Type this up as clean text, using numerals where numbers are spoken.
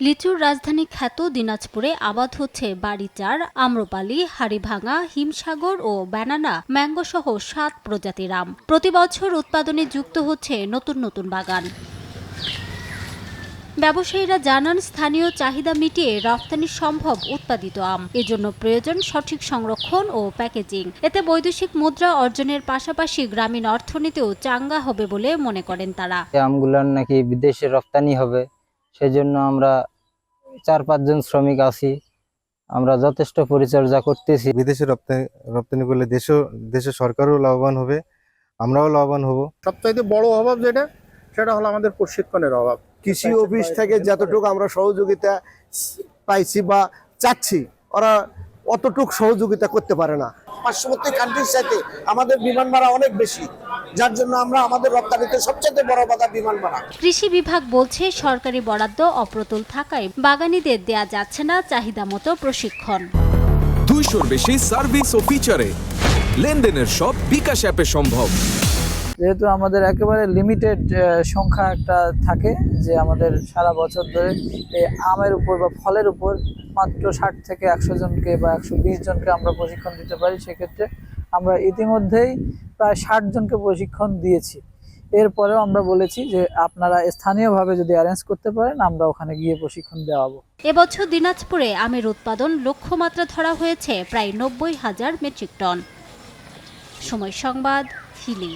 লিচুর রাজধানী খ্যাত দিনাজপুরে আবাদ হচ্ছে বাড়িচার, আম্রপালি, হাড়িভাঙা, হিমসাগর ও ব্যানানা ম্যাঙ্গো সহ ৭ প্রজাতির আম। প্রতি বছর উৎপাদনে যুক্ত হচ্ছে নতুন নতুন বাগান। ব্যবসায়ীরা জানান, স্থানীয় চাহিদা মিটিয়ে রফতানি সম্ভব উৎপাদিত আম। এজন্য প্রয়োজন সঠিক সংরক্ষণ ও প্যাকেজিং। এতে বৈদেশিক মুদ্রা অর্জনের পাশাপাশি গ্রামীণ অর্থনীতিও চাঙ্গা হবে বলে মনে করেন তারা। আমগুলার নাকি বিদেশে রপ্তানি হবে, সেজন্য আমরা ৪-৫ জন শ্রমিক আছি। আমরা যথেষ্ট পরিচর্যা করতেছি। বিদেশে রপ্তানি করলে দেশের সরকারও লাভবান হবে, আমরাও লাভবান হব। সবচাইতে বড় অভাব সেটা হলো আমাদের প্রশিক্ষণের অভাব। কৃষি অফিস থেকে যতটুকু আমরা সহযোগিতা পাইছি বা চাচ্ছি, ওরা অতটুকু সহযোগিতা করতে পারে না। পার্শ্ববর্তী কান্ট্রির সাথে আমাদের বিমান ভাড়া অনেক বেশি, যার জন্য আমরা আমাদের রপ্তানিতে সবচেয়ে বড় বাধা বিমান ভাড়া। কৃষি বিভাগ বলছে, সরকারি বরাদ্দ অপ্রতুল থাকায় বাগানীদের দেয়া যাচ্ছে না চাহিদা মতো প্রশিক্ষণ। 200-র বেশি সার্ভিস ও ফিচারে লেনদেনের সব বিকাশ অ্যাপে সম্ভব। যেহেতু আমাদের একেবারে লিমিটেড সংখ্যা একটা থাকে, যে আমাদের সারা বছর ধরে এই আমের উপর বা ফলের উপর মাত্র 60 থেকে 100 জনকে বা 120 জনকে আমরা প্রশিক্ষণ দিতে পারি। সেক্ষেত্রে আমরা ইতিমধ্যেই প্রায় 60 জনকে প্রশিক্ষণ দিয়েছি। এরপরেও আমরা বলেছি যে আপনারা স্থানীয়ভাবে যদি অ্যারেঞ্জ করতে পারেন, আমরা ওখানে গিয়ে প্রশিক্ষণ দেওয়াবো। এবছর দিনাজপুরে আমের উৎপাদন লক্ষ্যমাত্রা ধরা হয়েছে প্রায় 90,000 মেট্রিক টন। সময় সংবাদ, হিলি।